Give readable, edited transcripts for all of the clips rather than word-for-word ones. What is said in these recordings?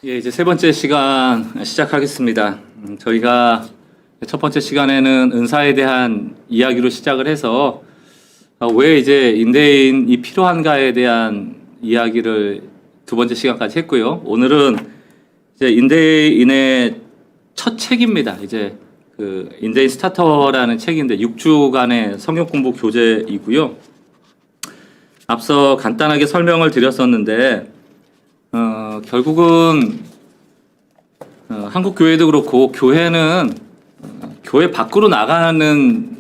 예, 이제 세 번째 시간 시작하겠습니다. 저희가 첫 번째 시간에는 은사에 대한 이야기로 시작을 해서 왜 이제 인대인이 필요한가에 대한 이야기를 두 번째 시간까지 했고요. 오늘은 이제 인대인의 첫 책입니다. 이제 그 인대인 스타터라는 책인데 6주간의 성경 공부 교재이고요. 앞서 간단하게 설명을 드렸었는데 결국은 한국 교회도 그렇고 교회는 교회 밖으로 나가는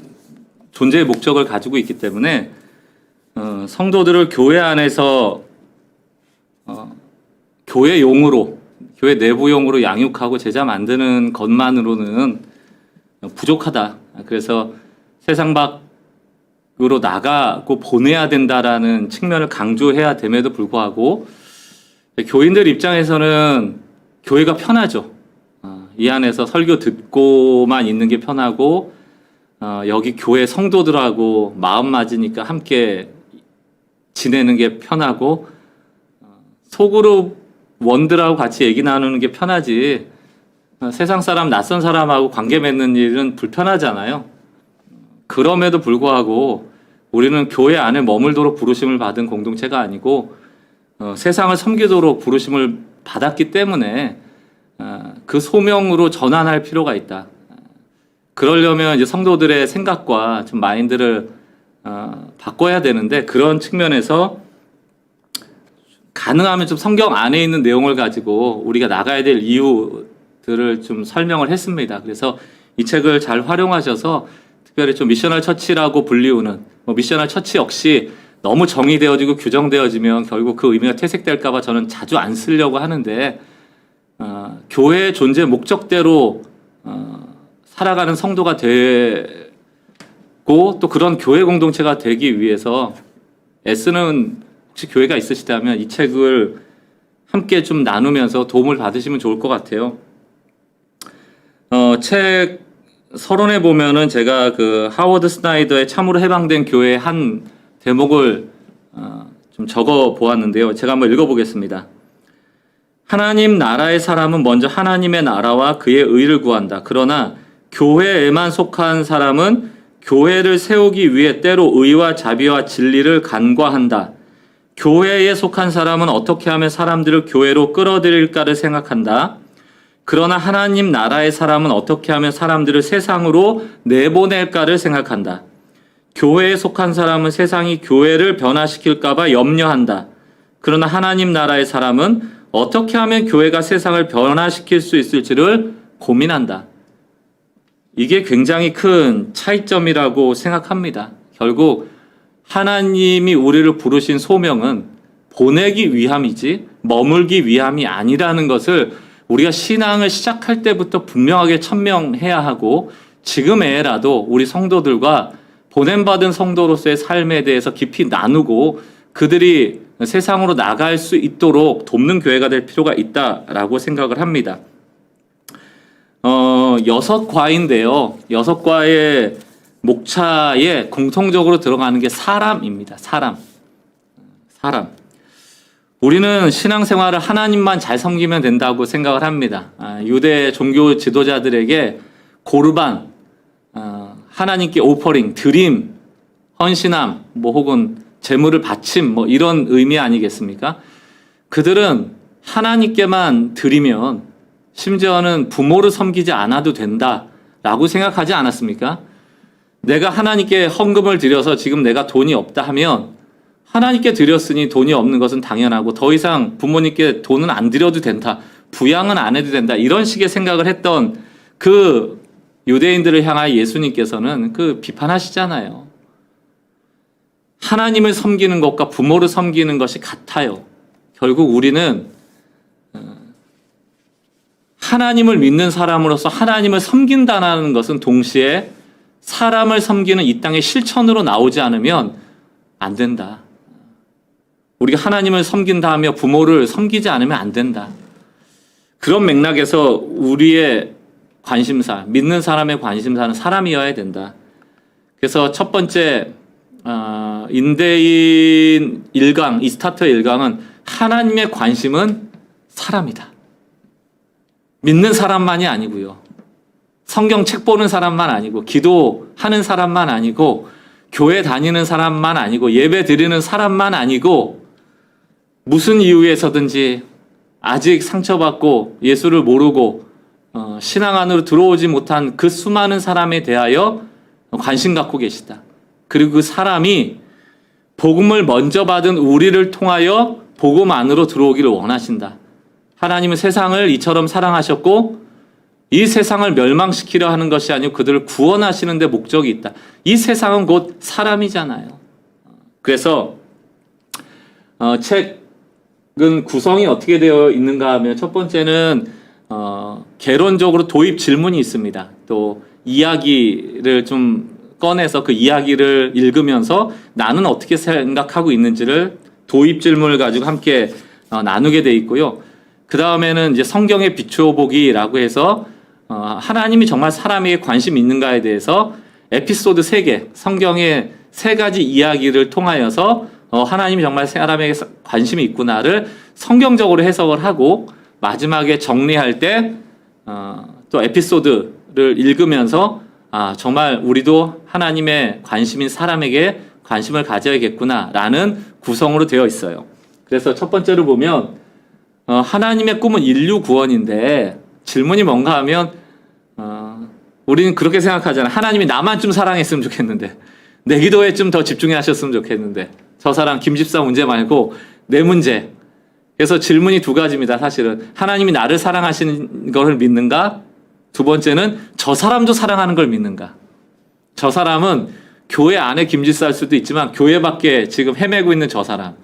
존재의 목적을 가지고 있기 때문에 성도들을 교회 안에서 교회용으로 교회 내부용으로 양육하고 제자 만드는 것만으로는 부족하다. 그래서 세상 밖으로 나가고 보내야 된다라는 측면을 강조해야 됨에도 불구하고 교인들 입장에서는 교회가 편하죠. 이 안에서 설교 듣고만 있는 게 편하고 여기 교회 성도들하고 마음 맞으니까 함께 지내는 게 편하고 속으로 원들하고 같이 얘기 나누는 게 편하지 세상 사람, 낯선 사람하고 관계 맺는 일은 불편하잖아요. 그럼에도 불구하고 우리는 교회 안에 머물도록 부르심을 받은 공동체가 아니고 세상을 섬기도록 부르심을 받았기 때문에 그 소명으로 전환할 필요가 있다. 그러려면 이제 성도들의 생각과 좀 마인드를 바꿔야 되는데 그런 측면에서 가능하면 좀 성경 안에 있는 내용을 가지고 우리가 나가야 될 이유들을 좀 설명을 했습니다. 그래서 이 책을 잘 활용하셔서 특별히 좀 미셔널 처치라고 불리우는 미셔널 처치 역시 너무 정의되어지고 규정되어지면 결국 그 의미가 퇴색될까 봐 저는 자주 안 쓰려고 하는데 교회의 존재 목적대로 살아가는 성도가 되고 또 그런 교회 공동체가 되기 위해서 애쓰는 혹시 교회가 있으시다면 이 책을 함께 좀 나누면서 도움을 받으시면 좋을 것 같아요. 책 서론에 보면은 제가 그 하워드 스나이더의 참으로 해방된 교회의 한 대목을 좀 적어 보았는데요. 제가 한번 읽어보겠습니다. 하나님 나라의 사람은 먼저 하나님의 나라와 그의 의를 구한다. 그러나 교회에만 속한 사람은 교회를 세우기 위해 때로 의와 자비와 진리를 간과한다. 교회에 속한 사람은 어떻게 하면 사람들을 교회로 끌어들일까를 생각한다. 그러나 하나님 나라의 사람은 어떻게 하면 사람들을 세상으로 내보낼까를 생각한다. 교회에 속한 사람은 세상이 교회를 변화시킬까봐 염려한다. 그러나 하나님 나라의 사람은 어떻게 하면 교회가 세상을 변화시킬 수 있을지를 고민한다. 이게 굉장히 큰 차이점이라고 생각합니다. 결국 하나님이 우리를 부르신 소명은 보내기 위함이지 머물기 위함이 아니라는 것을 우리가 신앙을 시작할 때부터 분명하게 천명해야 하고 지금에라도 우리 성도들과 보냄받은 성도로서의 삶에 대해서 깊이 나누고 그들이 세상으로 나갈 수 있도록 돕는 교회가 될 필요가 있다라고 생각을 합니다. 6과인데요. 6과의 목차에 공통적으로 들어가는 게 사람입니다. 사람. 우리는 신앙생활을 하나님만 잘 섬기면 된다고 생각을 합니다. 유대 종교 지도자들에게 고르반, 하나님께 오퍼링, 드림, 헌신함, 혹은 재물을 바침, 이런 의미 아니겠습니까? 그들은 하나님께만 드리면 심지어는 부모를 섬기지 않아도 된다라고 생각하지 않았습니까? 내가 하나님께 헌금을 드려서 지금 내가 돈이 없다 하면 하나님께 드렸으니 돈이 없는 것은 당연하고 더 이상 부모님께 돈은 안 드려도 된다. 부양은 안 해도 된다. 이런 식의 생각을 했던 그 유대인들을 향하여 예수님께서는 그 비판하시잖아요. 하나님을 섬기는 것과 부모를 섬기는 것이 같아요. 결국 우리는 하나님을 믿는 사람으로서 하나님을 섬긴다는 것은 동시에 사람을 섬기는 이 땅의 실천으로 나오지 않으면 안 된다. 우리가 하나님을 섬긴다 하며 부모를 섬기지 않으면 안 된다. 그런 맥락에서 우리의 관심사, 믿는 사람의 관심사는 사람이어야 된다. 그래서 첫 번째 인대인 1강, 이 스타터 1강은 하나님의 관심은 사람이다. 믿는 사람만이 아니고요. 성경 책 보는 사람만 아니고 기도하는 사람만 아니고 교회 다니는 사람만 아니고 예배 드리는 사람만 아니고 무슨 이유에서든지 아직 상처받고 예수를 모르고 신앙 안으로 들어오지 못한 그 수많은 사람에 대하여 관심 갖고 계시다. 그리고 그 사람이 복음을 먼저 받은 우리를 통하여 복음 안으로 들어오기를 원하신다. 하나님은 세상을 이처럼 사랑하셨고 이 세상을 멸망시키려 하는 것이 아니고 그들을 구원하시는 데 목적이 있다. 이 세상은 곧 사람이잖아요. 그래서 책은 구성이 어떻게 되어 있는가 하면 첫 번째는 개론적으로 도입 질문이 있습니다. 또 이야기를 좀 꺼내서 그 이야기를 읽으면서 나는 어떻게 생각하고 있는지를 도입 질문을 가지고 함께 나누게 돼 있고요. 그 다음에는 이제 성경의 비추어 보기라고 해서 하나님이 정말 사람에게 관심이 있는가에 대해서 에피소드 3개, 성경의 3가지 이야기를 통하여서 하나님이 정말 사람에게 관심이 있구나를 성경적으로 해석을 하고 마지막에 정리할 때 또 에피소드를 읽으면서 정말 우리도 하나님의 관심인 사람에게 관심을 가져야겠구나라는 구성으로 되어 있어요. 그래서 첫 번째로 보면 하나님의 꿈은 인류 구원인데 질문이 뭔가 하면 우리는 그렇게 생각하잖아요. 하나님이 나만 좀 사랑했으면 좋겠는데 내 기도에 좀 더 집중해 하셨으면 좋겠는데 저 사람 김집사 문제 말고 내 문제. 그래서 질문이 2가지입니다. 사실은 하나님이 나를 사랑하시는 것을 믿는가? 두 번째는 저 사람도 사랑하는 걸 믿는가? 저 사람은 교회 안에 김집사일 수도 있지만 교회 밖에 지금 헤매고 있는 저 사람.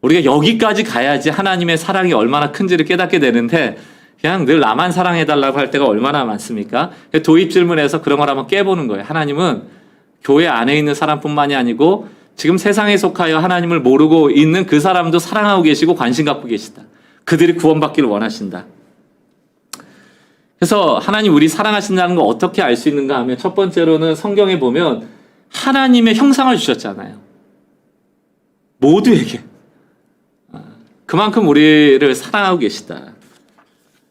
우리가 여기까지 가야지 하나님의 사랑이 얼마나 큰지를 깨닫게 되는데 그냥 늘 나만 사랑해달라고 할 때가 얼마나 많습니까? 도입 질문에서 그런 걸 한번 깨보는 거예요. 하나님은 교회 안에 있는 사람뿐만이 아니고 지금 세상에 속하여 하나님을 모르고 있는 그 사람도 사랑하고 계시고 관심 갖고 계시다. 그들이 구원받기를 원하신다. 그래서 하나님 우리 사랑하신다는 걸 어떻게 알 수 있는가 하면 첫 번째로는 성경에 보면 하나님의 형상을 주셨잖아요. 모두에게. 그만큼 우리를 사랑하고 계시다.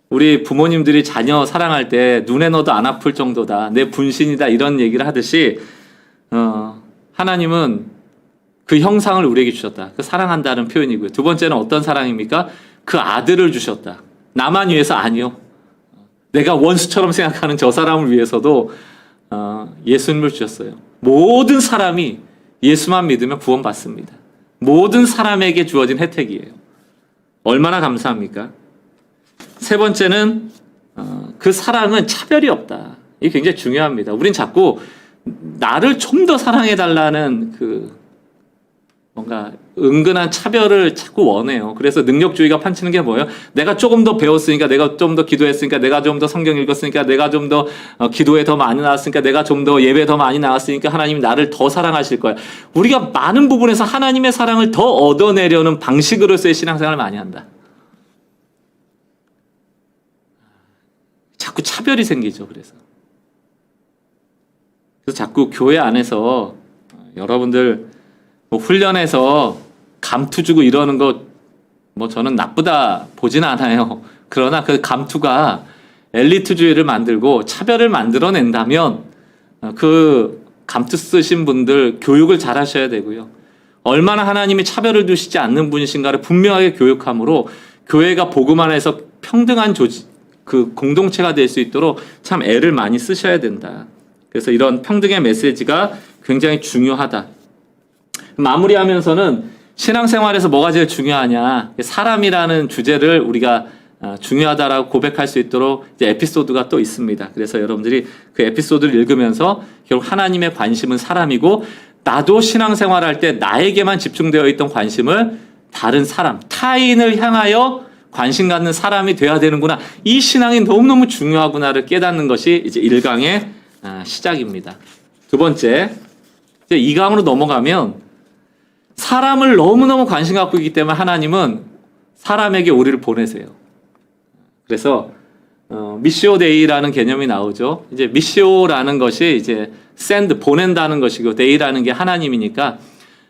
우리 부모님들이 자녀 사랑할 때 눈에 넣어도 안 아플 정도다. 내 분신이다. 이런 얘기를 하듯이 하나님은 그 형상을 우리에게 주셨다. 그 사랑한다는 표현이고요. 두 번째는 어떤 사랑입니까? 그 아들을 주셨다. 나만 위해서 아니요. 내가 원수처럼 생각하는 저 사람을 위해서도 예수님을 주셨어요. 모든 사람이 예수만 믿으면 구원받습니다. 모든 사람에게 주어진 혜택이에요. 얼마나 감사합니까? 세 번째는 그 사랑은 차별이 없다. 이게 굉장히 중요합니다. 우린 자꾸 나를 좀 더 사랑해달라는 그 뭔가 은근한 차별을 자꾸 원해요. 그래서 능력주의가 판치는 게 뭐예요? 내가 조금 더 배웠으니까, 내가 좀 더 기도했으니까, 내가 좀 더 성경 읽었으니까, 내가 좀 더 기도에 더 많이 나왔으니까, 내가 좀 더 예배 더 많이 나왔으니까 하나님이 나를 더 사랑하실 거야. 우리가 많은 부분에서 하나님의 사랑을 더 얻어내려는 방식으로서의 신앙생활을 많이 한다. 자꾸 차별이 생기죠. 그래서 자꾸 교회 안에서 여러분들 훈련해서 감투 주고 이러는 거 저는 나쁘다 보진 않아요. 그러나 그 감투가 엘리트주의를 만들고 차별을 만들어낸다면 그 감투 쓰신 분들 교육을 잘 하셔야 되고요. 얼마나 하나님이 차별을 두시지 않는 분이신가를 분명하게 교육함으로 교회가 복음 안에서 평등한 그 공동체가 될 수 있도록 참 애를 많이 쓰셔야 된다. 그래서 이런 평등의 메시지가 굉장히 중요하다. 마무리하면서는 신앙생활에서 뭐가 제일 중요하냐, 사람이라는 주제를 우리가 중요하다라고 고백할 수 있도록 이제 에피소드가 또 있습니다. 그래서 여러분들이 그 에피소드를 읽으면서 결국 하나님의 관심은 사람이고 나도 신앙생활할 때 나에게만 집중되어 있던 관심을 다른 사람, 타인을 향하여 관심 갖는 사람이 돼야 되는구나. 이 신앙이 너무너무 중요하구나를 깨닫는 것이 이제 1강의 시작입니다. 두 번째, 이제 2강으로 넘어가면 사람을 너무너무 관심 갖고 있기 때문에 하나님은 사람에게 우리를 보내세요. 그래서 미시오 데이라는 개념이 나오죠. 이제 미시오라는 것이 이제 send 보낸다는 것이고 데이라는 게 하나님이니까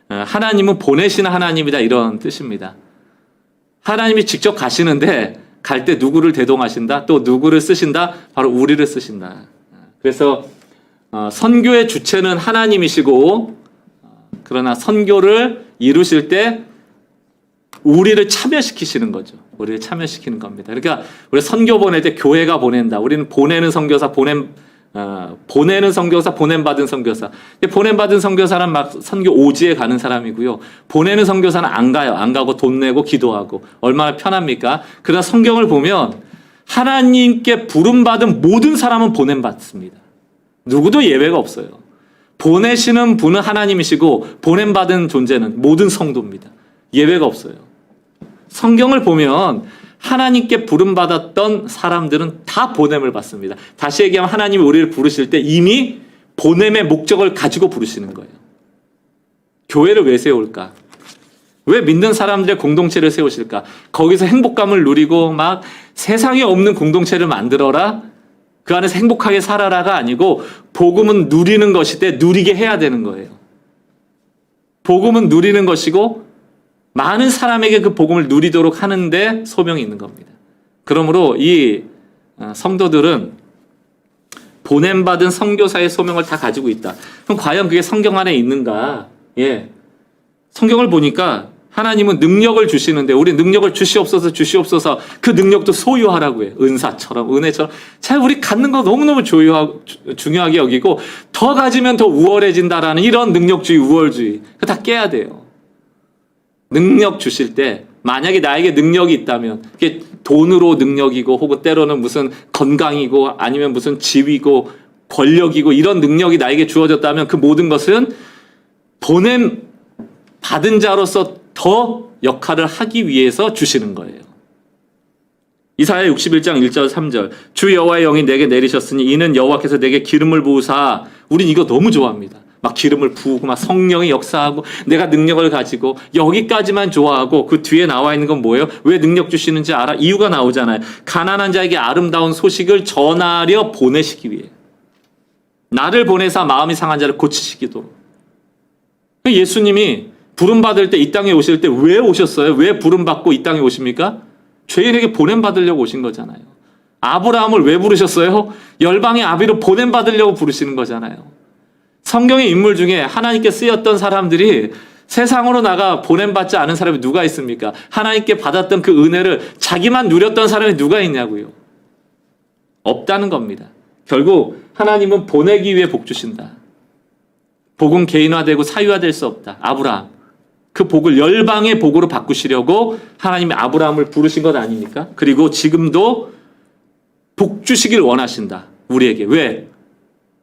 하나님은 보내시는 하나님이다 이런 뜻입니다. 하나님이 직접 가시는데 갈 때 누구를 대동하신다? 또 누구를 쓰신다? 바로 우리를 쓰신다. 그래서 선교의 주체는 하나님이시고, 그러나 선교를 이루실 때 우리를 참여시키시는 거죠. 우리를 참여시키는 겁니다. 그러니까 우리 선교 보낼 때 교회가 보낸다. 우리는 보내는 선교사, 보내는 선교사, 보냄받은 선교사. 보냄받은 선교사는 막 선교 오지에 가는 사람이고요. 보내는 선교사는 안 가요. 안 가고 돈 내고 기도하고. 얼마나 편합니까? 그러나 성경을 보면 하나님께 부름받은 모든 사람은 보냄받습니다. 누구도 예외가 없어요. 보내시는 분은 하나님이시고 보냄받은 존재는 모든 성도입니다. 예외가 없어요. 성경을 보면 하나님께 부름받았던 사람들은 다 보냄을 받습니다. 다시 얘기하면 하나님이 우리를 부르실 때 이미 보냄의 목적을 가지고 부르시는 거예요. 교회를 왜 세울까? 왜 믿는 사람들의 공동체를 세우실까? 거기서 행복감을 누리고 막 세상에 없는 공동체를 만들어라? 그 안에서 행복하게 살아라가 아니고 복음은 누리는 것이되 누리게 해야 되는 거예요. 복음은 누리는 것이고 많은 사람에게 그 복음을 누리도록 하는데 소명이 있는 겁니다. 그러므로 이 성도들은 보냄받은 선교사의 소명을 다 가지고 있다. 그럼 과연 그게 성경 안에 있는가? 예. 성경을 보니까 하나님은 능력을 주시는데 우리 능력을 주시옵소서 주시옵소서 그 능력도 소유하라고 해요. 은사처럼 은혜처럼. 잘 우리 갖는 거 너무너무 중요하게 여기고 더 가지면 더 우월해진다라는 이런 능력주의 우월주의 그거 다 깨야 돼요. 능력 주실 때 만약에 나에게 능력이 있다면 그게 돈으로 능력이고 혹은 때로는 무슨 건강이고 아니면 무슨 지위고 권력이고 이런 능력이 나에게 주어졌다면 그 모든 것은 보냄 받은 자로서 더 역할을 하기 위해서 주시는 거예요. 이사야 61장 1절 3절 주 여호와의 영이 내게 내리셨으니 이는 여호와께서 내게 기름을 부으사 우린 이거 너무 좋아합니다. 막 기름을 부으고 막 성령이 역사하고 내가 능력을 가지고 여기까지만 좋아하고 그 뒤에 나와 있는 건 뭐예요? 왜 능력 주시는지 알아? 이유가 나오잖아요. 가난한 자에게 아름다운 소식을 전하려 보내시기 위해 나를 보내사 마음이 상한 자를 고치시기도. 예수님이 부름받을 때 이 땅에 오실 때 왜 오셨어요? 왜 부름받고 이 땅에 오십니까? 죄인에게 보냄받으려고 오신 거잖아요. 아브라함을 왜 부르셨어요? 열방의 아비로 보냄받으려고 부르시는 거잖아요. 성경의 인물 중에 하나님께 쓰였던 사람들이 세상으로 나가 보냄받지 않은 사람이 누가 있습니까? 하나님께 받았던 그 은혜를 자기만 누렸던 사람이 누가 있냐고요. 없다는 겁니다. 결국 하나님은 보내기 위해 복 주신다. 복은 개인화되고 사유화될 수 없다. 아브라함. 그 복을 열방의 복으로 바꾸시려고 하나님이 아브라함을 부르신 것 아닙니까? 그리고 지금도 복 주시길 원하신다. 우리에게. 왜?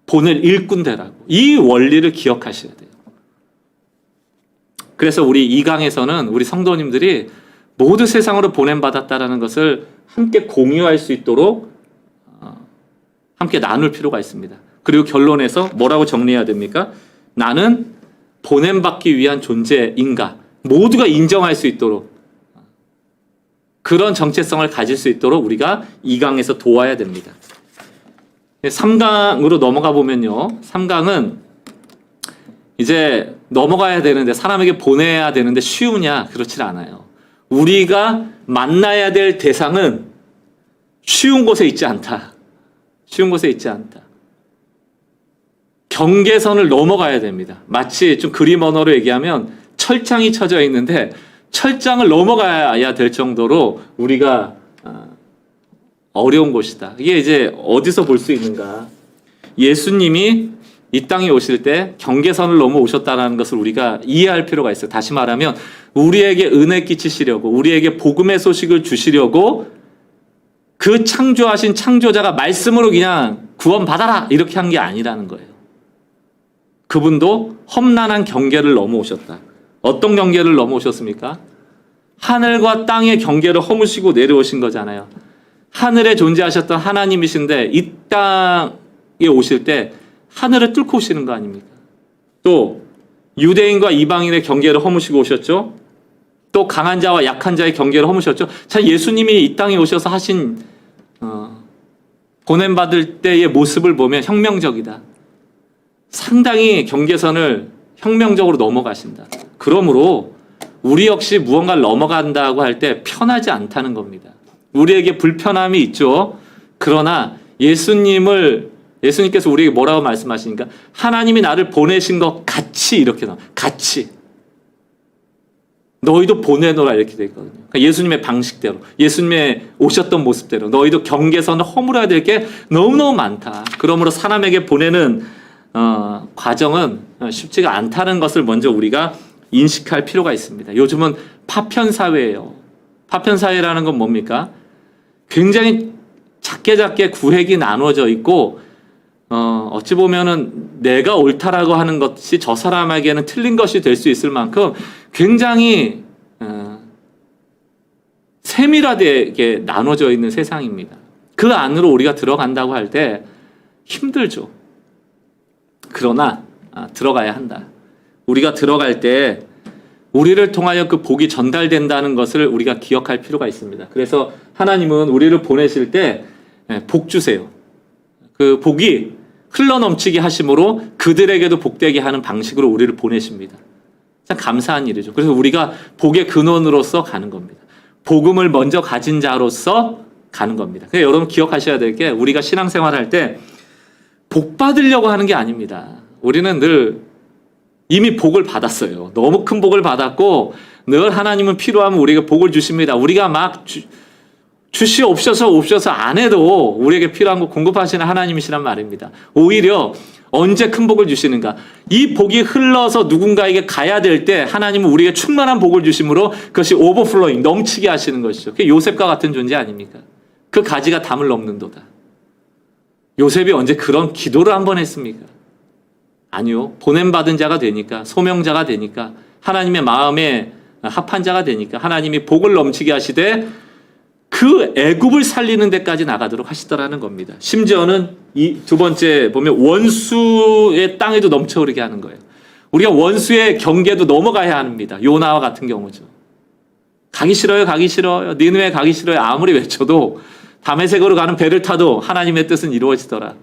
보낼 일꾼 되라고. 이 원리를 기억하셔야 돼요. 그래서 우리 2강에서는 우리 성도님들이 모두 세상으로 보냄받았다라는 것을 함께 공유할 수 있도록 함께 나눌 필요가 있습니다. 그리고 결론에서 뭐라고 정리해야 됩니까? 나는 보냄받기 위한 존재인가? 모두가 인정할 수 있도록 그런 정체성을 가질 수 있도록 우리가 2강에서 도와야 됩니다. 3강으로 넘어가 보면요. 3강은 이제 넘어가야 되는데 사람에게 보내야 되는데 쉬우냐? 그렇지 않아요. 우리가 만나야 될 대상은 쉬운 곳에 있지 않다. 쉬운 곳에 있지 않다. 경계선을 넘어가야 됩니다. 마치 좀 그림 언어로 얘기하면 철장이 쳐져 있는데 철장을 넘어가야 될 정도로 우리가 어려운 곳이다. 이게 이제 어디서 볼 수 있는가? 예수님이 이 땅에 오실 때 경계선을 넘어오셨다는 것을 우리가 이해할 필요가 있어요. 다시 말하면 우리에게 은혜 끼치시려고 우리에게 복음의 소식을 주시려고 그 창조하신 창조자가 말씀으로 그냥 구원받아라 이렇게 한 게 아니라는 거예요. 그분도 험난한 경계를 넘어오셨다. 어떤 경계를 넘어오셨습니까? 하늘과 땅의 경계를 허무시고 내려오신 거잖아요. 하늘에 존재하셨던 하나님이신데 이 땅에 오실 때 하늘을 뚫고 오시는 거 아닙니까? 또 유대인과 이방인의 경계를 허무시고 오셨죠. 또 강한 자와 약한 자의 경계를 허무셨죠. 자, 예수님이 이 땅에 오셔서 하신 보냄받을 때의 모습을 보면 혁명적이다. 상당히 경계선을 혁명적으로 넘어가신다. 그러므로 우리 역시 무언가를 넘어간다고 할 때 편하지 않다는 겁니다. 우리에게 불편함이 있죠. 그러나 예수님께서 우리에게 뭐라고 말씀하시니까 하나님이 나를 보내신 것 같이 이렇게 나와. 같이. 너희도 보내노라 이렇게 되어 있거든요. 그러니까 예수님의 방식대로, 예수님의 오셨던 모습대로 너희도 경계선을 허물어야 될 게 너무너무 많다. 그러므로 사람에게 보내는 과정은 쉽지가 않다는 것을 먼저 우리가 인식할 필요가 있습니다. 요즘은 파편 사회예요. 파편 사회라는 건 뭡니까? 굉장히 작게 구획이 나누어져 있고 어찌 보면은 내가 옳다라고 하는 것이 저 사람에게는 틀린 것이 될 수 있을 만큼 굉장히 세밀하게 나눠져 있는 세상입니다. 그 안으로 우리가 들어간다고 할 때 힘들죠. 그러나 들어가야 한다. 우리가 들어갈 때 우리를 통하여 그 복이 전달된다는 것을 우리가 기억할 필요가 있습니다. 그래서 하나님은 우리를 보내실 때 복 주세요. 그 복이 흘러넘치게 하심으로 그들에게도 복되게 하는 방식으로 우리를 보내십니다. 참 감사한 일이죠. 그래서 우리가 복의 근원으로서 가는 겁니다. 복음을 먼저 가진 자로서 가는 겁니다. 그래서 여러분 기억하셔야 될 게 우리가 신앙생활할 때 복 받으려고 하는 게 아닙니다. 우리는 늘 이미 복을 받았어요. 너무 큰 복을 받았고 늘 하나님은 필요하면 우리에게 복을 주십니다. 우리가 막 주시옵소서 안 해도 우리에게 필요한 거 공급하시는 하나님이시란 말입니다. 오히려 언제 큰 복을 주시는가? 이 복이 흘러서 누군가에게 가야 될 때 하나님은 우리에게 충만한 복을 주심으로 그것이 오버플로잉, 넘치게 하시는 것이죠. 그게 요셉과 같은 존재 아닙니까? 그 가지가 담을 넘는도다. 요셉이 언제 그런 기도를 한번 했습니까? 아니요. 보냄받은 자가 되니까, 소명자가 되니까, 하나님의 마음에 합한 자가 되니까 하나님이 복을 넘치게 하시되 그 애굽을 살리는 데까지 나가도록 하시더라는 겁니다. 심지어는 이 두 번째 보면 원수의 땅에도 넘쳐 흐르게 하는 거예요. 우리가 원수의 경계도 넘어가야 합니다. 요나와 같은 경우죠. 가기 싫어요. 니느웨 가기 싫어요. 아무리 외쳐도 다메섹으로 가는 배를 타도 하나님의 뜻은 이루어지더라.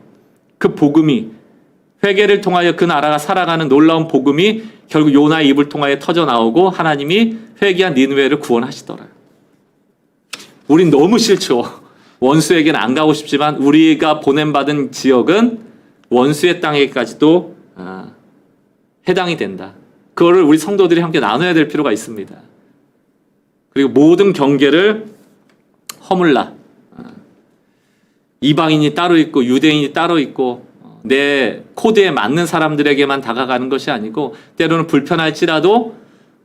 그 복음이 회개를 통하여 그 나라가 살아가는 놀라운 복음이 결국 요나의 입을 통하여 터져 나오고 하나님이 회개한 니느웨를 구원하시더라. 우린 너무 싫죠. 원수에게는 안 가고 싶지만 우리가 보냄받은 지역은 원수의 땅에까지도 해당이 된다. 그거를 우리 성도들이 함께 나눠야 될 필요가 있습니다. 그리고 모든 경계를 허물라. 이방인이 따로 있고 유대인이 따로 있고 내 코드에 맞는 사람들에게만 다가가는 것이 아니고 때로는 불편할지라도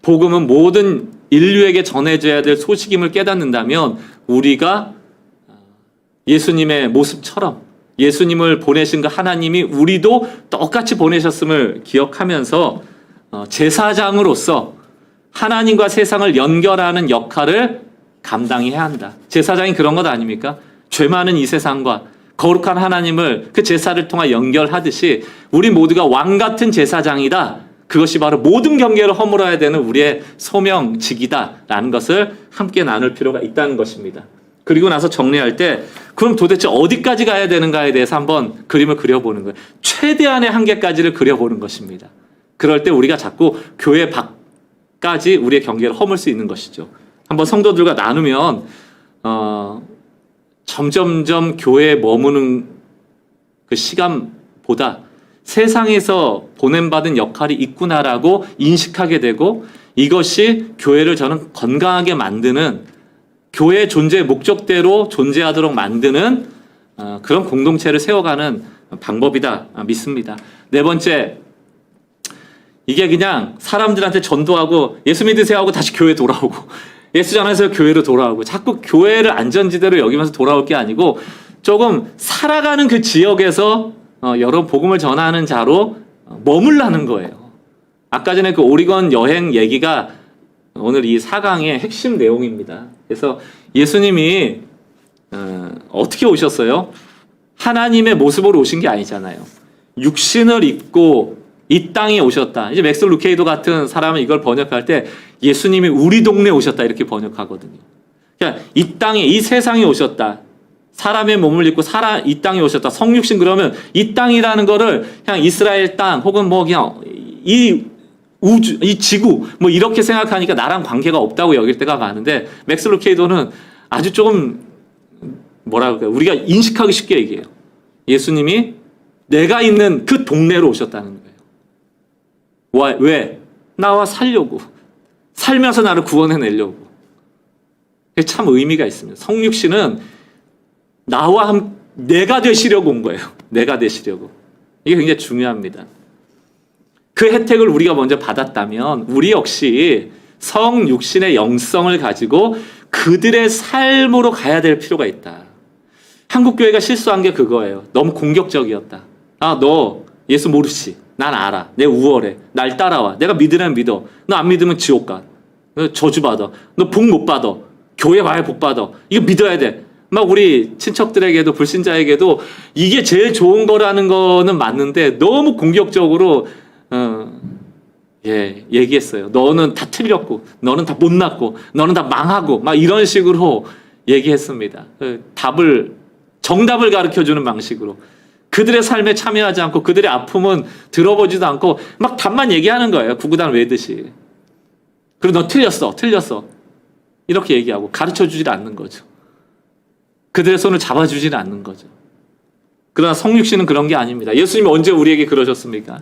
복음은 모든 인류에게 전해져야 될 소식임을 깨닫는다면 우리가 예수님의 모습처럼 예수님을 보내신 그 하나님이 우리도 똑같이 보내셨음을 기억하면서 제사장으로서 하나님과 세상을 연결하는 역할을 감당해야 한다. 제사장이 그런 것 아닙니까? 죄 많은 이 세상과 거룩한 하나님을 그 제사를 통해 연결하듯이 우리 모두가 왕 같은 제사장이다. 그것이 바로 모든 경계를 허물어야 되는 우리의 소명직이다라는 것을 함께 나눌 필요가 있다는 것입니다. 그리고 나서 정리할 때 그럼 도대체 어디까지 가야 되는가에 대해서 한번 그림을 그려보는 거예요. 최대한의 한계까지를 그려보는 것입니다. 그럴 때 우리가 자꾸 교회 밖까지 우리의 경계를 허물 수 있는 것이죠. 한번 성도들과 나누면 점점점 교회에 머무는 그 시간보다 세상에서 보냄받은 역할이 있구나라고 인식하게 되고 이것이 교회를 저는 건강하게 만드는 교회의 존재의 목적대로 존재하도록 만드는 그런 공동체를 세워가는 방법이다 믿습니다. 네 번째, 이게 그냥 사람들한테 전도하고 예수 믿으세요 하고 다시 교회 돌아오고 예수 전해서 교회로 돌아오고 자꾸 교회를 안전지대로 여기면서 돌아올 게 아니고 조금 살아가는 그 지역에서 여러 복음을 전하는 자로 머물라는 거예요. 아까 전에 그 오리건 여행 얘기가 오늘 이 4강의 핵심 내용입니다. 그래서 예수님이 어떻게 오셨어요? 하나님의 모습으로 오신 게 아니잖아요. 육신을 입고 이 땅에 오셨다. 이제 맥스 루케이도 같은 사람은 이걸 번역할 때 예수님이 우리 동네에 오셨다 이렇게 번역하거든요. 그러니까 이 땅에 이 세상에 오셨다. 사람의 몸을 입고 이 땅에 오셨다. 성육신 그러면 이 땅이라는 거를 그냥 이스라엘 땅 혹은 뭐 그냥 이 우주, 이 지구 뭐 이렇게 생각하니까 나랑 관계가 없다고 여길 때가 많은데 맥스 루케이도는 아주 조금 뭐라고 할까요? 우리가 인식하기 쉽게 얘기해요. 예수님이 내가 있는 그 동네로 오셨다는 거예요. 왜? 나와 살려고. 살면서 나를 구원해내려고. 그게 참 의미가 있습니다. 성육신은 나와 내가 되시려고 온 거예요. 내가 되시려고. 이게 굉장히 중요합니다. 그 혜택을 우리가 먼저 받았다면 우리 역시 성육신의 영성을 가지고 그들의 삶으로 가야 될 필요가 있다. 한국교회가 실수한 게 그거예요. 너무 공격적이었다. 아, 너 예수 모르지? 난 알아. 내 우월해. 날 따라와. 내가 믿으면 믿어. 너 안 믿으면 지옥 가. 너 저주받아. 너 복 못 받아. 교회 와야 복 받아. 이거 믿어야 돼. 막 우리 친척들에게도 불신자에게도 이게 제일 좋은 거라는 거는 맞는데 너무 공격적으로 얘기했어요. 너는 다 틀렸고, 너는 다 못났고, 너는 다 망하고, 막 이런 식으로 얘기했습니다. 정답을 가르쳐주는 방식으로. 그들의 삶에 참여하지 않고, 그들의 아픔은 들어보지도 않고, 막 답만 얘기하는 거예요. 구구단 외듯이. 그리고 너 틀렸어. 이렇게 얘기하고, 가르쳐 주질 않는 거죠. 그들의 손을 잡아주지는 않는 거죠. 그러나 성육신은 그런 게 아닙니다. 예수님이 언제 우리에게 그러셨습니까?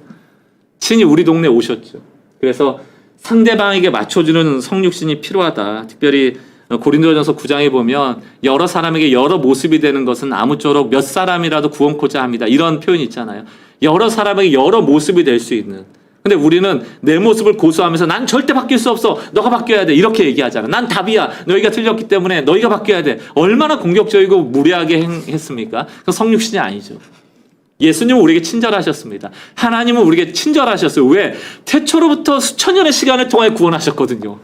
친히 우리 동네에 오셨죠. 그래서 상대방에게 맞춰주는 성육신이 필요하다. 특별히 고린도전서 9장에 보면 여러 사람에게 여러 모습이 되는 것은 아무쪼록 몇 사람이라도 구원코자 합니다. 이런 표현이 있잖아요. 여러 사람에게 여러 모습이 될 수 있는. 근데 우리는 내 모습을 고수하면서 난 절대 바뀔 수 없어. 너가 바뀌어야 돼. 이렇게 얘기하잖아. 난 답이야. 너희가 틀렸기 때문에 너희가 바뀌어야 돼. 얼마나 공격적이고 무례하게 했습니까? 그 성육신이 아니죠. 예수님은 우리에게 친절하셨습니다. 하나님은 우리에게 친절하셨어요. 왜? 태초로부터 수천 년의 시간을 통하여 구원하셨거든요.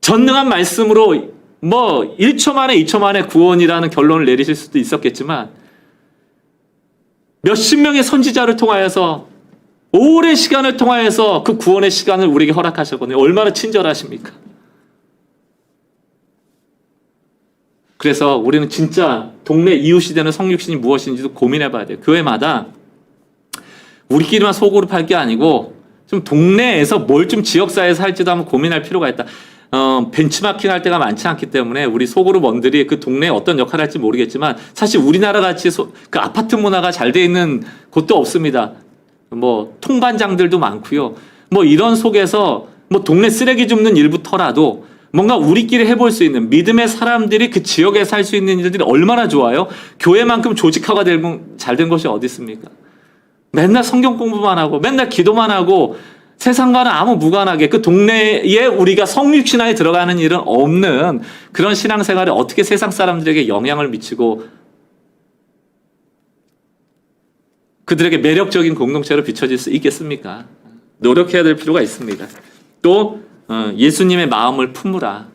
전능한 말씀으로 1초 만에 2초 만에 구원이라는 결론을 내리실 수도 있었겠지만 몇십 명의 선지자를 통하여서 오랜 시간을 통하여서 그 구원의 시간을 우리에게 허락하셨거든요. 얼마나 친절하십니까? 그래서 우리는 진짜 동네 이웃이 되는 성육신이 무엇인지도 고민해 봐야 돼요. 교회마다 우리끼리만 속으로 팔 게 아니고 좀 동네에서 뭘 좀 지역사회에서 할지도 한번 고민할 필요가 있다. 벤치마킹 할 때가 많지 않기 때문에 우리 소그룹원들이 그 동네에 어떤 역할을 할지 모르겠지만 사실 우리나라 같이 그 아파트 문화가 잘 돼 있는 곳도 없습니다. 통반장들도 많고요. 이런 속에서 동네 쓰레기 줍는 일부터라도 뭔가 우리끼리 해볼 수 있는 믿음의 사람들이 그 지역에 살 수 있는 일들이 얼마나 좋아요? 교회만큼 조직화가 잘 된 것이 어디 있습니까? 맨날 성경 공부만 하고 맨날 기도만 하고 세상과는 아무 무관하게 그 동네에 우리가 성육신 안에 들어가는 일은 없는 그런 신앙생활에 어떻게 세상 사람들에게 영향을 미치고 그들에게 매력적인 공동체로 비춰질 수 있겠습니까? 노력해야 될 필요가 있습니다. 또 예수님의 마음을 품으라.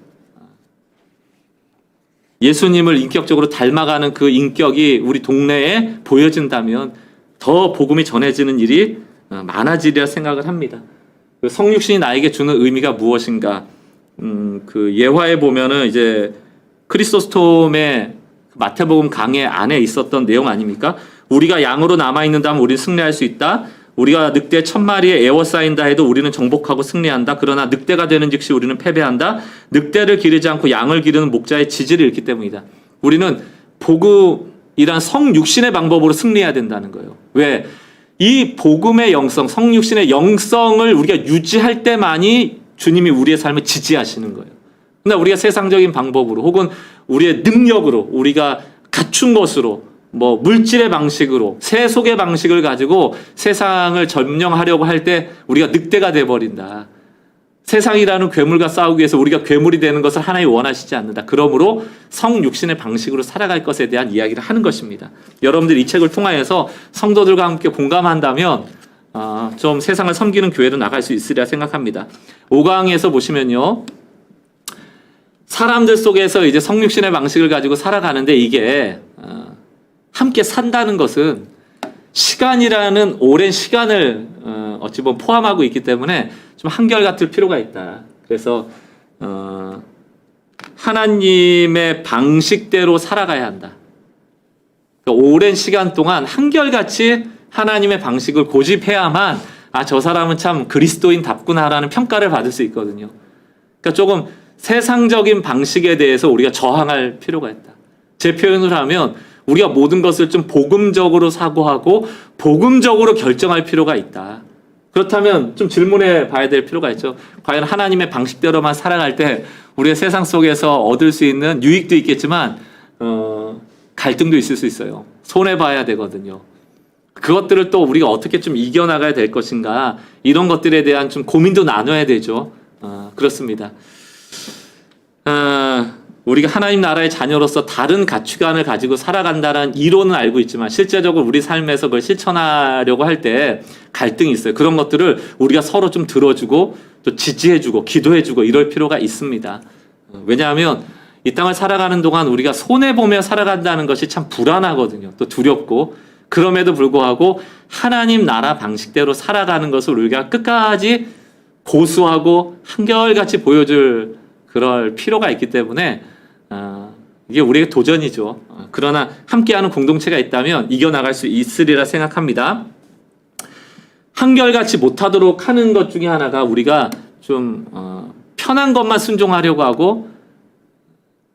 예수님을 인격적으로 닮아가는 그 인격이 우리 동네에 보여진다면 더 복음이 전해지는 일이 많아지리라 생각을 합니다. 성육신이 나에게 주는 의미가 무엇인가? 그 예화에 보면은 이제 크리소스톰의 마태복음 강해 안에 있었던 내용 아닙니까? 우리가 양으로 남아있는다면 우리는 승리할 수 있다. 우리가 늑대 1000마리에 에워싸인다 해도 우리는 정복하고 승리한다. 그러나 늑대가 되는 즉시 우리는 패배한다. 늑대를 기르지 않고 양을 기르는 목자의 지지를 잃기 때문이다. 우리는 복음이란 성육신의 방법으로 승리해야 된다는 거예요. 왜? 이 복음의 영성, 성육신의 영성을 우리가 유지할 때만이 주님이 우리의 삶을 지지하시는 거예요. 근데 우리가 세상적인 방법으로 혹은 우리의 능력으로 우리가 갖춘 것으로 물질의 방식으로 세속의 방식을 가지고 세상을 점령하려고 할 때 우리가 늑대가 돼버린다. 세상이라는 괴물과 싸우기 위해서 우리가 괴물이 되는 것을 하나님 원하시지 않는다. 그러므로 성육신의 방식으로 살아갈 것에 대한 이야기를 하는 것입니다. 여러분들이 이 책을 통하여서 성도들과 함께 공감한다면 좀 세상을 섬기는 교회로 나갈 수 있으리라 생각합니다. 5강에서 보시면요. 사람들 속에서 이제 성육신의 방식을 가지고 살아가는데 이게 함께 산다는 것은 시간이라는 오랜 시간을 어찌 보면 포함하고 있기 때문에 좀 한결같을 필요가 있다. 그래서 하나님의 방식대로 살아가야 한다. 그러니까 오랜 시간 동안 한결같이 하나님의 방식을 고집해야만 저 사람은 참 그리스도인답구나라는 평가를 받을 수 있거든요. 그러니까 조금 세상적인 방식에 대해서 우리가 저항할 필요가 있다. 제 표현을 하면 우리가 모든 것을 좀 복음적으로 사고하고 복음적으로 결정할 필요가 있다. 그렇다면 좀 질문해 봐야 될 필요가 있죠. 과연 하나님의 방식대로만 살아갈 때 우리의 세상 속에서 얻을 수 있는 유익도 있겠지만 갈등도 있을 수 있어요. 손해봐야 되거든요. 그것들을 또 우리가 어떻게 좀 이겨나가야 될 것인가, 이런 것들에 대한 좀 고민도 나눠야 되죠. 그렇습니다. 우리가 하나님 나라의 자녀로서 다른 가치관을 가지고 살아간다는 이론은 알고 있지만 실제적으로 우리 삶에서 그걸 실천하려고 할 때 갈등이 있어요. 그런 것들을 우리가 서로 좀 들어주고 또 지지해주고 기도해주고 이럴 필요가 있습니다. 왜냐하면 이 땅을 살아가는 동안 우리가 손해보며 살아간다는 것이 참 불안하거든요. 또 두렵고, 그럼에도 불구하고 하나님 나라 방식대로 살아가는 것을 우리가 끝까지 고수하고 한결같이 보여줄 그럴 필요가 있기 때문에 이게 우리의 도전이죠. 그러나 함께하는 공동체가 있다면 이겨나갈 수 있으리라 생각합니다. 한결같이 못하도록 하는 것 중에 하나가 우리가 좀 편한 것만 순종하려고 하고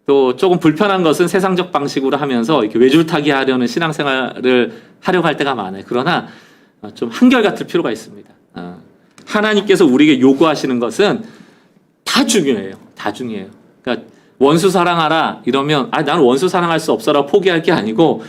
또 조금 불편한 것은 세상적 방식으로 하면서 이렇게 외줄타기 하려는 신앙생활을 하려고 할 때가 많아요. 그러나 좀 한결같을 필요가 있습니다. 하나님께서 우리에게 요구하시는 것은 다 중요해요. 다 중요해요. 그러니까 원수 사랑하라 이러면 나는 원수 사랑할 수 없어라 포기할 게 아니고,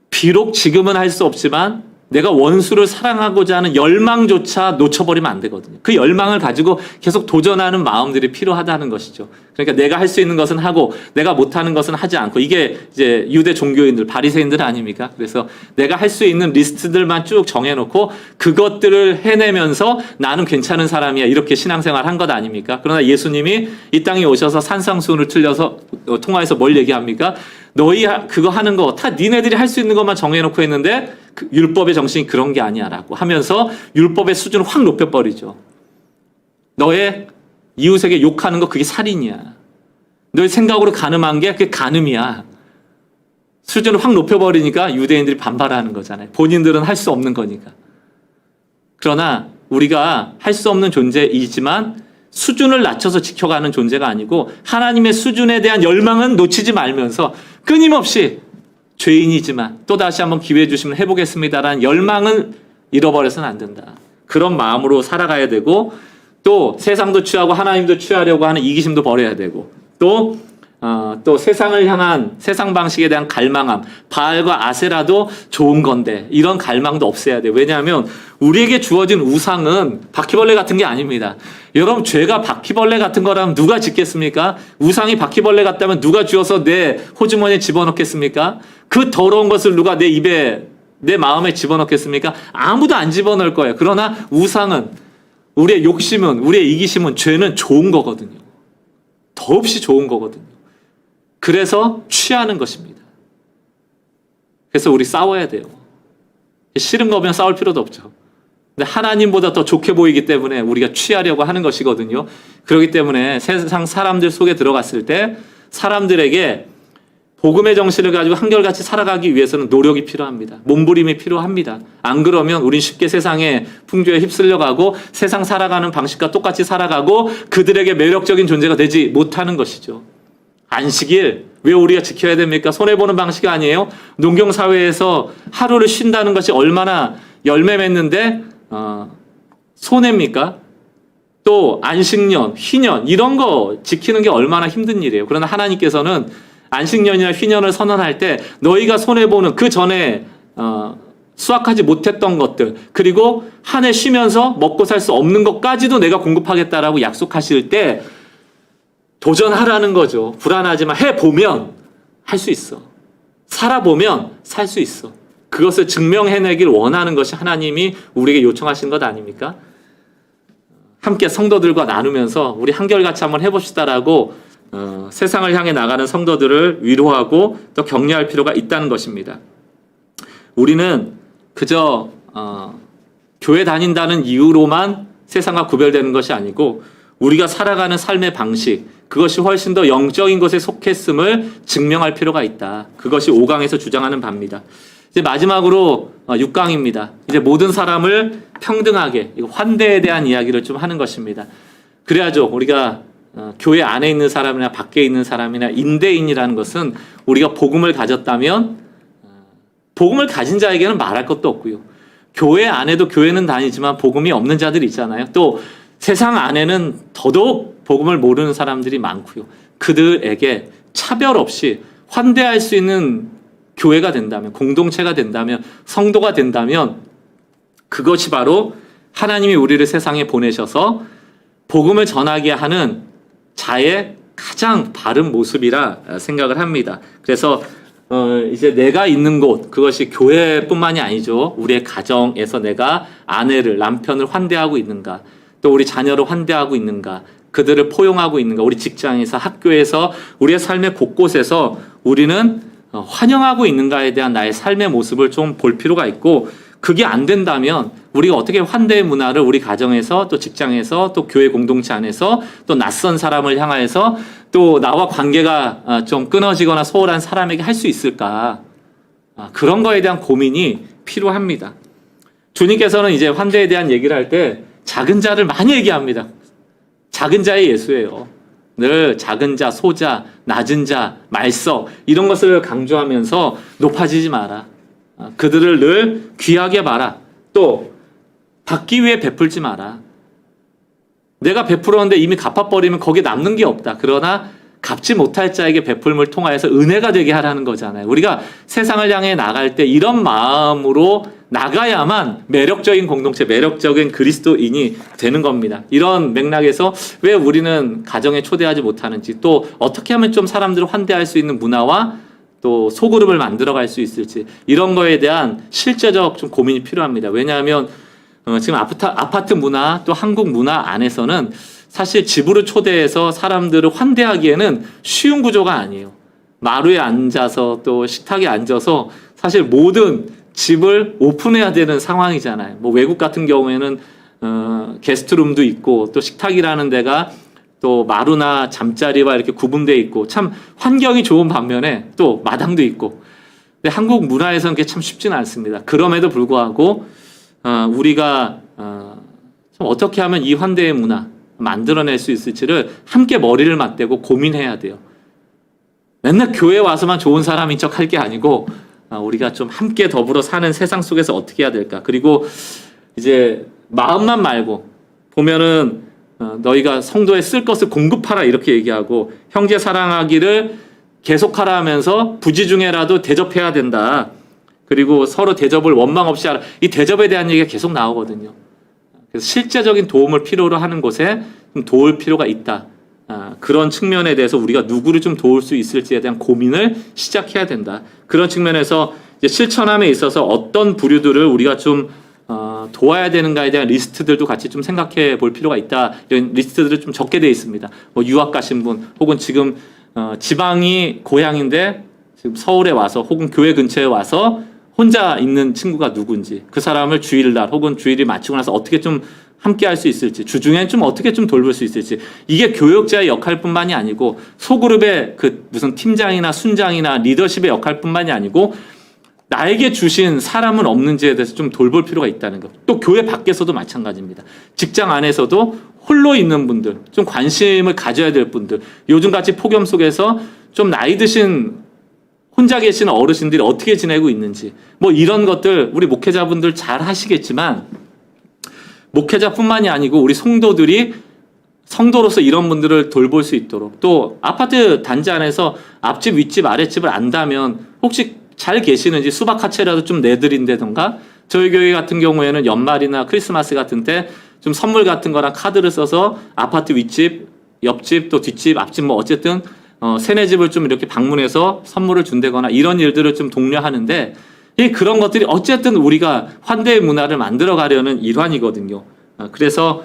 비록 지금은 할 수 없지만 내가 원수를 사랑하고자 하는 열망조차 놓쳐버리면 안 되거든요. 그 열망을 가지고 계속 도전하는 마음들이 필요하다는 것이죠. 그러니까 내가 할 수 있는 것은 하고 내가 못하는 것은 하지 않고, 이게 이제 유대 종교인들, 바리새인들 아닙니까? 그래서 내가 할 수 있는 리스트들만 쭉 정해놓고 그것들을 해내면서 나는 괜찮은 사람이야, 이렇게 신앙생활 한 것 아닙니까? 그러나 예수님이 이 땅에 오셔서 산상수훈을 통화해서 뭘 얘기합니까? 너희 그거 하는 거 다 니네들이 할 수 있는 것만 정해놓고 했는데 그 율법의 정신이 그런 게 아니야 라고 하면서 율법의 수준을 확 높여버리죠. 너의 이웃에게 욕하는 거 그게 살인이야. 너의 생각으로 간음한 게 그게 간음이야. 수준을 확 높여버리니까 유대인들이 반발하는 거잖아요. 본인들은 할 수 없는 거니까. 그러나 우리가 할 수 없는 존재이지만 수준을 낮춰서 지켜가는 존재가 아니고 하나님의 수준에 대한 열망은 놓치지 말면서 끊임없이 죄인이지만 또다시 한번 기회 주시면 해보겠습니다라는 열망은 잃어버려서는 안 된다. 그런 마음으로 살아가야 되고, 또 세상도 취하고 하나님도 취하려고 하는 이기심도 버려야 되고, 또 세상을 향한 세상 방식에 대한 갈망함, 바알과 아세라도 좋은 건데 이런 갈망도 없애야 돼요. 왜냐하면 우리에게 주어진 우상은 바퀴벌레 같은 게 아닙니다. 여러분, 죄가 바퀴벌레 같은 거라면 누가 짓겠습니까? 우상이 바퀴벌레 같다면 누가 쥐어서 내 호주머니에 집어넣겠습니까? 그 더러운 것을 누가 내 입에, 내 마음에 집어넣겠습니까? 아무도 안 집어넣을 거예요. 그러나 우상은, 우리의 욕심은, 우리의 이기심은, 죄는 좋은 거거든요. 더없이 좋은 거거든요. 그래서 취하는 것입니다. 그래서 우리 싸워야 돼요. 싫은 거면 싸울 필요도 없죠. 근데 하나님보다 더 좋게 보이기 때문에 우리가 취하려고 하는 것이거든요. 그렇기 때문에 세상 사람들 속에 들어갔을 때 사람들에게 복음의 정신을 가지고 한결같이 살아가기 위해서는 노력이 필요합니다. 몸부림이 필요합니다. 안 그러면 우린 쉽게 세상의 풍조에 휩쓸려가고 세상 살아가는 방식과 똑같이 살아가고 그들에게 매력적인 존재가 되지 못하는 것이죠. 안식일 왜 우리가 지켜야 됩니까? 손해보는 방식이 아니에요. 농경사회에서 하루를 쉰다는 것이 얼마나 열매 맺는데 손해입니까? 또 안식년, 휘년 이런 거 지키는 게 얼마나 힘든 일이에요. 그러나 하나님께서는 안식년이나 휘년을 선언할 때 너희가 손해보는 그 전에 수확하지 못했던 것들, 그리고 한 해 쉬면서 먹고 살 수 없는 것까지도 내가 공급하겠다라고 약속하실 때 도전하라는 거죠. 불안하지만 해보면 할 수 있어. 살아보면 살 수 있어. 그것을 증명해내길 원하는 것이 하나님이 우리에게 요청하신 것 아닙니까? 함께 성도들과 나누면서 우리 한결같이 한번 해봅시다라고 세상을 향해 나가는 성도들을 위로하고 또 격려할 필요가 있다는 것입니다. 우리는 그저 교회 다닌다는 이유로만 세상과 구별되는 것이 아니고 우리가 살아가는 삶의 방식, 그것이 훨씬 더 영적인 것에 속했음을 증명할 필요가 있다. 그것이 5강에서 주장하는 바입니다. 이제 마지막으로 6강입니다. 이제 모든 사람을 평등하게, 환대에 대한 이야기를 좀 하는 것입니다. 그래야죠. 우리가 교회 안에 있는 사람이나 밖에 있는 사람이나 인대인이라는 것은 우리가 복음을 가졌다면 복음을 가진 자에게는 말할 것도 없고요. 교회 안에도 교회는 다니지만 복음이 없는 자들이 있잖아요. 또 세상 안에는 더더욱 복음을 모르는 사람들이 많고요. 그들에게 차별 없이 환대할 수 있는 교회가 된다면, 공동체가 된다면, 성도가 된다면 그것이 바로 하나님이 우리를 세상에 보내셔서 복음을 전하게 하는 자의 가장 바른 모습이라 생각을 합니다. 그래서 이제 내가 있는 곳, 그것이 교회뿐만이 아니죠. 우리의 가정에서 내가 아내를, 남편을 환대하고 있는가, 또 우리 자녀를 환대하고 있는가, 그들을 포용하고 있는가, 우리 직장에서, 학교에서, 우리의 삶의 곳곳에서 우리는 환영하고 있는가에 대한 나의 삶의 모습을 좀 볼 필요가 있고, 그게 안 된다면 우리가 어떻게 환대의 문화를 우리 가정에서, 또 직장에서, 또 교회 공동체 안에서, 또 낯선 사람을 향해서, 또 나와 관계가 좀 끊어지거나 소홀한 사람에게 할 수 있을까? 그런 거에 대한 고민이 필요합니다. 주님께서는 이제 환대에 대한 얘기를 할 때 작은 자를 많이 얘기합니다. 작은 자의 예수예요. 늘 작은 자, 소자, 낮은 자, 말석 이런 것을 강조하면서 높아지지 마라. 그들을 늘 귀하게 봐라. 또 받기 위해 베풀지 마라. 내가 베풀었는데 이미 갚아버리면 거기에 남는 게 없다. 그러나 갚지 못할 자에게 베풀음을 통하여서 은혜가 되게 하라는 거잖아요. 우리가 세상을 향해 나갈 때 이런 마음으로 나가야만 매력적인 공동체, 매력적인 그리스도인이 되는 겁니다. 이런 맥락에서 왜 우리는 가정에 초대하지 못하는지, 또 어떻게 하면 좀 사람들을 환대할 수 있는 문화와 또 소그룹을 만들어갈 수 있을지, 이런 거에 대한 실제적 좀 고민이 필요합니다. 왜냐하면 지금 아파트 문화, 또 한국 문화 안에서는 사실 집으로 초대해서 사람들을 환대하기에는 쉬운 구조가 아니에요. 마루에 앉아서 또 식탁에 앉아서 사실 모든 집을 오픈해야 되는 상황이잖아요. 뭐 외국 같은 경우에는 게스트룸도 있고, 또 식탁이라는 데가 또 마루나 잠자리와 이렇게 구분되어 있고, 참 환경이 좋은 반면에 또 마당도 있고. 근데 한국 문화에서는 그게 참 쉽지는 않습니다. 그럼에도 불구하고 우리가 좀 어떻게 하면 이 환대의 문화 만들어낼 수 있을지를 함께 머리를 맞대고 고민해야 돼요. 맨날 교회 와서만 좋은 사람인 척 할 게 아니고 우리가 좀 함께 더불어 사는 세상 속에서 어떻게 해야 될까. 그리고 이제 마음만 말고 보면은 너희가 성도에 쓸 것을 공급하라 이렇게 얘기하고, 형제 사랑하기를 계속하라 하면서 부지 중에라도 대접해야 된다. 그리고 서로 대접을 원망 없이 하라. 이 대접에 대한 얘기가 계속 나오거든요. 그래서 실제적인 도움을 필요로 하는 곳에 좀 도울 필요가 있다. 그런 측면에 대해서 우리가 누구를 좀 도울 수 있을지에 대한 고민을 시작해야 된다. 그런 측면에서 이제 실천함에 있어서 어떤 부류들을 우리가 좀 도와야 되는가에 대한 리스트들도 같이 좀 생각해 볼 필요가 있다. 이런 리스트들을 좀 적게 되어 있습니다. 뭐 유학 가신 분, 혹은 지금 지방이 고향인데 지금 서울에 와서, 혹은 교회 근처에 와서 혼자 있는 친구가 누군지, 그 사람을 주일날 혹은 주일이 마치고 나서 어떻게 좀 함께 할 수 있을지, 주중엔 좀 어떻게 좀 돌볼 수 있을지, 이게 교역자의 역할뿐만이 아니고 소그룹의 그 무슨 팀장이나 순장이나 리더십의 역할뿐만이 아니고 나에게 주신 사람은 없는지에 대해서 좀 돌볼 필요가 있다는 것. 또 교회 밖에서도 마찬가지입니다. 직장 안에서도 홀로 있는 분들, 좀 관심을 가져야 될 분들, 요즘같이 폭염 속에서 좀 나이 드신 혼자 계시는 어르신들이 어떻게 지내고 있는지, 뭐 이런 것들 우리 목회자분들 잘 하시겠지만, 목회자뿐만이 아니고 우리 성도로서 이런 분들을 돌볼 수 있도록, 또 아파트 단지 안에서 앞집, 윗집, 아랫집을 안다면 혹시 잘 계시는지 수박화채라도 좀 내드린다던가, 저희 교회 같은 경우에는 연말이나 크리스마스 같은 때 좀 선물 같은 거랑 카드를 써서 아파트 윗집, 옆집, 또 뒷집, 앞집 뭐 어쨌든 세네 집을 좀 이렇게 방문해서 선물을 준다거나 이런 일들을 좀 독려하는데, 그런 것들이 어쨌든 우리가 환대의 문화를 만들어 가려는 일환이거든요. 그래서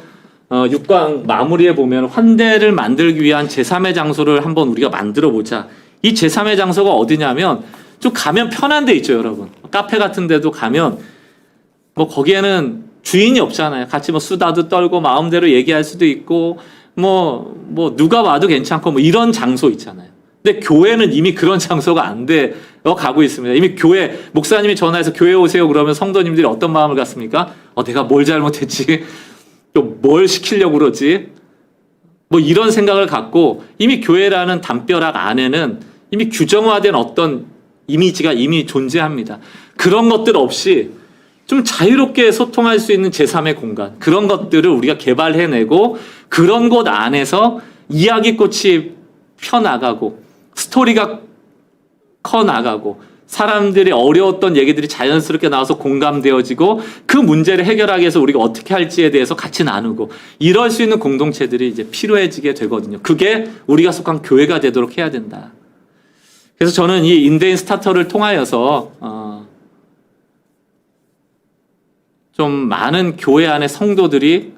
6강 마무리에 보면 환대를 만들기 위한 제3의 장소를 한번 우리가 만들어 보자. 이 제3의 장소가 어디냐면 좀 가면 편한 데 있죠, 여러분. 카페 같은 데도 가면 뭐 거기에는 주인이 없잖아요. 같이 뭐 수다도 떨고 마음대로 얘기할 수도 있고 뭐 누가 와도 괜찮고 뭐 이런 장소 있잖아요. 근데 교회는 이미 그런 장소가 안 되어 가고 있습니다. 이미 교회, 목사님이 전화해서 교회 오세요 그러면 성도님들이 어떤 마음을 갖습니까? 내가 뭘 잘못했지? 또 뭘 시키려고 그러지? 뭐 이런 생각을 갖고 이미 교회라는 담벼락 안에는 이미 규정화된 어떤 이미지가 이미 존재합니다. 그런 것들 없이 좀 자유롭게 소통할 수 있는 제3의 공간, 그런 것들을 우리가 개발해내고 그런 곳 안에서 이야기꽃이 펴나가고 스토리가 커나가고 사람들이 어려웠던 얘기들이 자연스럽게 나와서 공감되어지고 그 문제를 해결하기 위해서 우리가 어떻게 할지에 대해서 같이 나누고 이럴 수 있는 공동체들이 이제 필요해지게 되거든요. 그게 우리가 속한 교회가 되도록 해야 된다. 그래서 저는 이 인대인 스타터를 통하여서 좀 많은 교회 안의 성도들이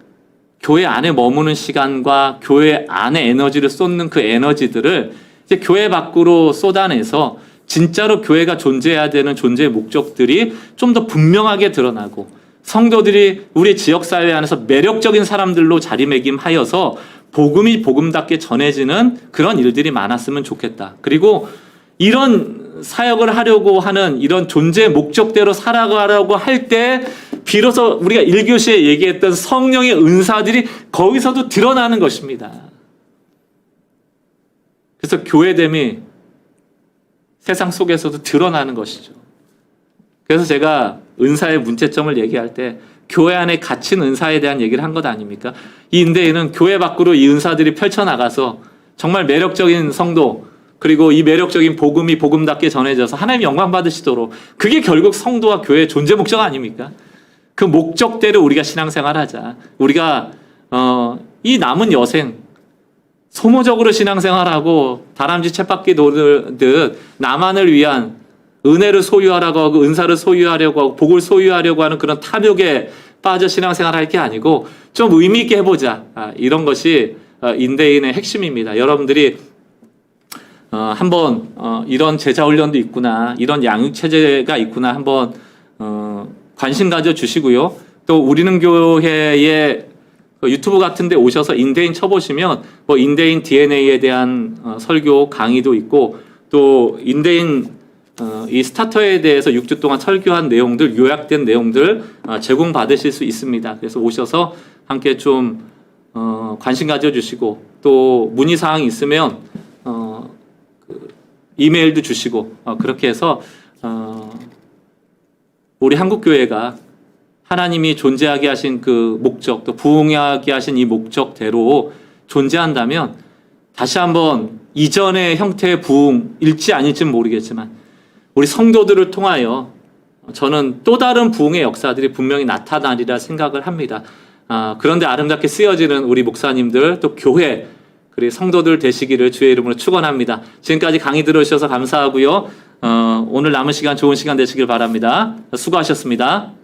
교회 안에 머무는 시간과 교회 안에 에너지를 쏟는 그 에너지들을 이제 교회 밖으로 쏟아내서 진짜로 교회가 존재해야 되는 존재의 목적들이 좀 더 분명하게 드러나고 성도들이 우리 지역사회 안에서 매력적인 사람들로 자리매김하여서 복음이 복음답게 전해지는 그런 일들이 많았으면 좋겠다. 그리고 이런 사역을 하려고 하는 이런 존재의 목적대로 살아가려고 할 때 비로소 우리가 1교시에 얘기했던 성령의 은사들이 거기서도 드러나는 것입니다. 그래서 교회됨이 세상 속에서도 드러나는 것이죠. 그래서 제가 은사의 문제점을 얘기할 때 교회 안에 갇힌 은사에 대한 얘기를 한 것 아닙니까? 이 인대인은 교회 밖으로 이 은사들이 펼쳐나가서 정말 매력적인 성도 그리고 이 매력적인 복음이 복음답게 전해져서 하나님 영광 받으시도록 그게 결국 성도와 교회의 존재 목적 아닙니까? 그 목적대로 우리가 신앙생활하자. 우리가 이 남은 여생 소모적으로 신앙생활하고 다람쥐 쳇바퀴 도듯 나만을 위한 은혜를 소유하라고 하고 은사를 소유하려고 하고 복을 소유하려고 하는 그런 탐욕에 빠져 신앙생활할 게 아니고 좀 의미 있게 해보자. 이런 것이 인대인의 핵심입니다. 여러분들이 한번 이런 제자 훈련도 있구나, 이런 양육 체제가 있구나 한번 관심 가져 주시고요. 또 우리는 교회의 유튜브 같은 데 오셔서 인대인 쳐보시면 뭐 인대인 DNA에 대한 설교 강의도 있고 또 인대인 이 스타터에 대해서 6주 동안 설교한 내용들, 요약된 내용들 제공받으실 수 있습니다. 그래서 오셔서 함께 좀 관심 가져주시고 또 문의사항이 있으면 이메일도 주시고 그렇게 해서 우리 한국교회가 하나님이 존재하게 하신 그 목적, 또 부흥하게 하신 이 목적대로 존재한다면 다시 한번 이전의 형태의 부흥일지 아닐지는 모르겠지만 우리 성도들을 통하여 저는 또 다른 부흥의 역사들이 분명히 나타나리라 생각을 합니다. 그런데 아름답게 쓰여지는 우리 목사님들 또 교회 그리고 성도들 되시기를 주의 이름으로 축원합니다. 지금까지 강의 들어주셔서 감사하고요. 오늘 남은 시간 좋은 시간 되시길 바랍니다. 수고하셨습니다.